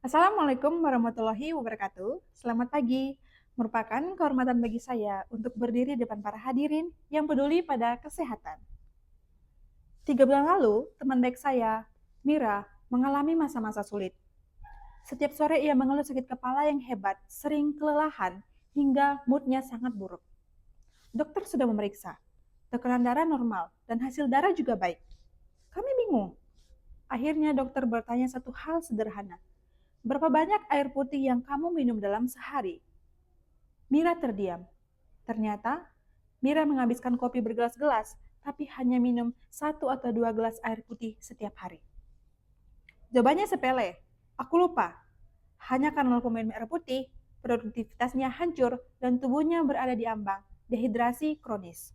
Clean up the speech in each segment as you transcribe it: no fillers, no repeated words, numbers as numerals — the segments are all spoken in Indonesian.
Assalamualaikum warahmatullahi wabarakatuh. Selamat pagi. Merupakan kehormatan bagi saya untuk berdiri di depan para hadirin yang peduli pada kesehatan. 3 bulan lalu, teman baik saya, Mira, mengalami masa-masa sulit. Setiap sore ia mengeluh sakit kepala yang hebat, sering kelelahan, hingga moodnya sangat buruk. Dokter sudah memeriksa. Tekanan darah normal dan hasil darah juga baik. Kami bingung. Akhirnya dokter bertanya satu hal sederhana. Berapa banyak air putih yang kamu minum dalam sehari? Mira terdiam. Ternyata, Mira menghabiskan kopi bergelas-gelas, tapi hanya minum 1 atau 2 gelas air putih setiap hari. Jawabannya sepele. Aku lupa. Hanya karena lupa minum air putih, produktivitasnya hancur dan tubuhnya berada di ambang dehidrasi kronis.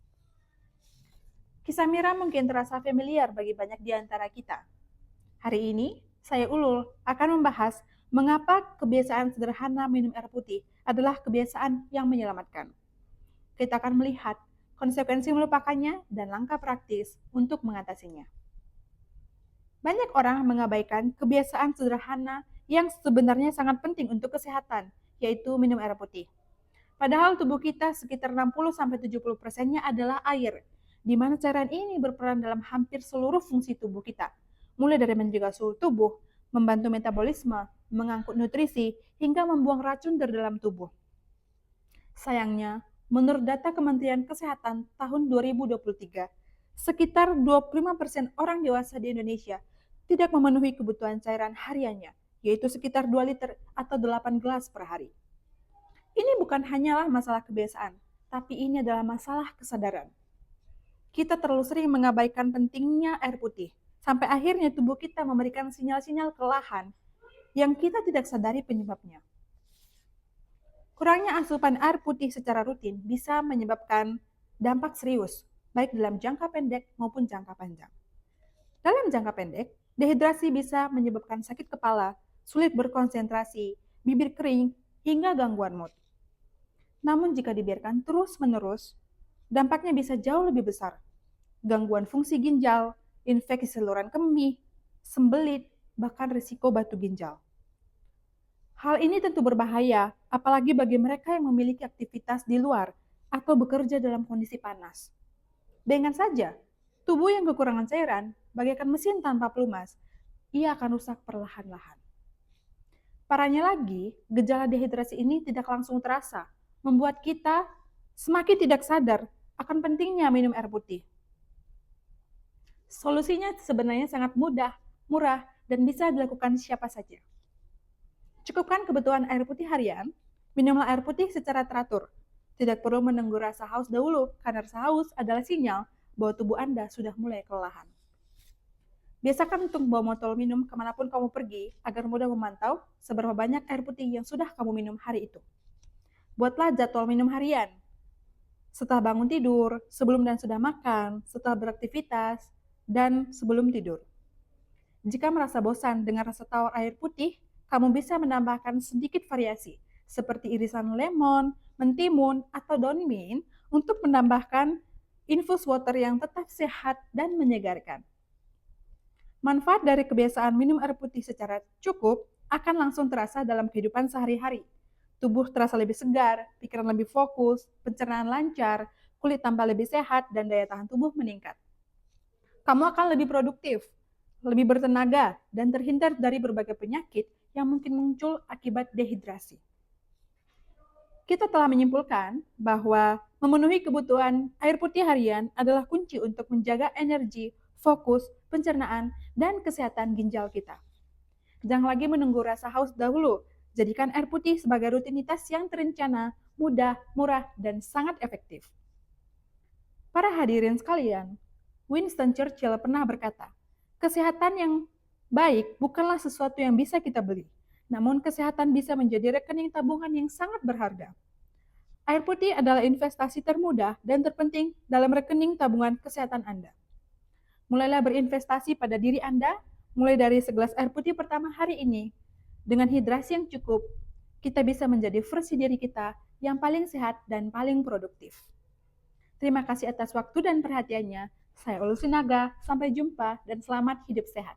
Kisah Mira mungkin terasa familiar bagi banyak di antara kita. Hari ini, saya Ulul akan membahas mengapa kebiasaan sederhana minum air putih adalah kebiasaan yang menyelamatkan. Kita akan melihat konsekuensi melupakannya dan langkah praktis untuk mengatasinya. Banyak orang mengabaikan kebiasaan sederhana yang sebenarnya sangat penting untuk kesehatan, yaitu minum air putih. Padahal tubuh kita sekitar 60-70%-nya adalah air, di mana cairan ini berperan dalam hampir seluruh fungsi tubuh kita, mulai dari menjaga suhu tubuh, membantu metabolisme, mengangkut nutrisi, hingga membuang racun dari dalam tubuh. Sayangnya, menurut data Kementerian Kesehatan tahun 2023, sekitar 25% orang dewasa di Indonesia tidak memenuhi kebutuhan cairan hariannya, yaitu sekitar 2 liter atau 8 gelas per hari. Ini bukan hanyalah masalah kebiasaan, tapi ini adalah masalah kesadaran. Kita terlalu sering mengabaikan pentingnya air putih, sampai akhirnya tubuh kita memberikan sinyal-sinyal kelelahan yang kita tidak sadari penyebabnya. Kurangnya asupan air putih secara rutin bisa menyebabkan dampak serius, baik dalam jangka pendek maupun jangka panjang. Dalam jangka pendek, dehidrasi bisa menyebabkan sakit kepala, sulit berkonsentrasi, bibir kering, hingga gangguan mood. Namun jika dibiarkan terus-menerus, dampaknya bisa jauh lebih besar. Gangguan fungsi ginjal, infeksi saluran kemih, sembelit, bahkan risiko batu ginjal. Hal ini tentu berbahaya, apalagi bagi mereka yang memiliki aktivitas di luar atau bekerja dalam kondisi panas. Bayangkan saja, tubuh yang kekurangan cairan, bagaikan mesin tanpa pelumas, ia akan rusak perlahan-lahan. Parahnya lagi, gejala dehidrasi ini tidak langsung terasa, membuat kita semakin tidak sadar akan pentingnya minum air putih. Solusinya sebenarnya sangat mudah, murah, dan bisa dilakukan siapa saja. Cukupkan kebutuhan air putih harian, minumlah air putih secara teratur. Tidak perlu menunggu rasa haus dahulu, karena rasa haus adalah sinyal bahwa tubuh Anda sudah mulai kelelahan. Biasakan untuk bawa botol minum kemanapun kamu pergi, agar mudah memantau seberapa banyak air putih yang sudah kamu minum hari itu. Buatlah jadwal minum harian. Setelah bangun tidur, sebelum dan sudah makan, setelah beraktivitas, dan sebelum tidur. Jika merasa bosan dengan rasa tawar air putih, kamu bisa menambahkan sedikit variasi, seperti irisan lemon, mentimun, atau daun mint untuk menambahkan infus water yang tetap sehat dan menyegarkan. Manfaat dari kebiasaan minum air putih secara cukup akan langsung terasa dalam kehidupan sehari-hari. Tubuh terasa lebih segar, pikiran lebih fokus, pencernaan lancar, kulit tambah lebih sehat, dan daya tahan tubuh meningkat. Kamu akan lebih produktif, lebih bertenaga, dan terhindar dari berbagai penyakit yang mungkin muncul akibat dehidrasi. Kita telah menyimpulkan bahwa memenuhi kebutuhan air putih harian adalah kunci untuk menjaga energi, fokus, pencernaan, dan kesehatan ginjal kita. Jangan lagi menunggu rasa haus dahulu. Jadikan air putih sebagai rutinitas yang terencana, mudah, murah, dan sangat efektif. Para hadirin sekalian, Winston Churchill pernah berkata, kesehatan yang baik bukanlah sesuatu yang bisa kita beli, namun kesehatan bisa menjadi rekening tabungan yang sangat berharga. Air putih adalah investasi termudah dan terpenting dalam rekening tabungan kesehatan Anda. Mulailah berinvestasi pada diri Anda, mulai dari segelas air putih pertama hari ini. Dengan hidrasi yang cukup, kita bisa menjadi versi diri kita yang paling sehat dan paling produktif. Terima kasih atas waktu dan perhatiannya. Saya Ulul Sinaga, sampai jumpa dan selamat hidup sehat.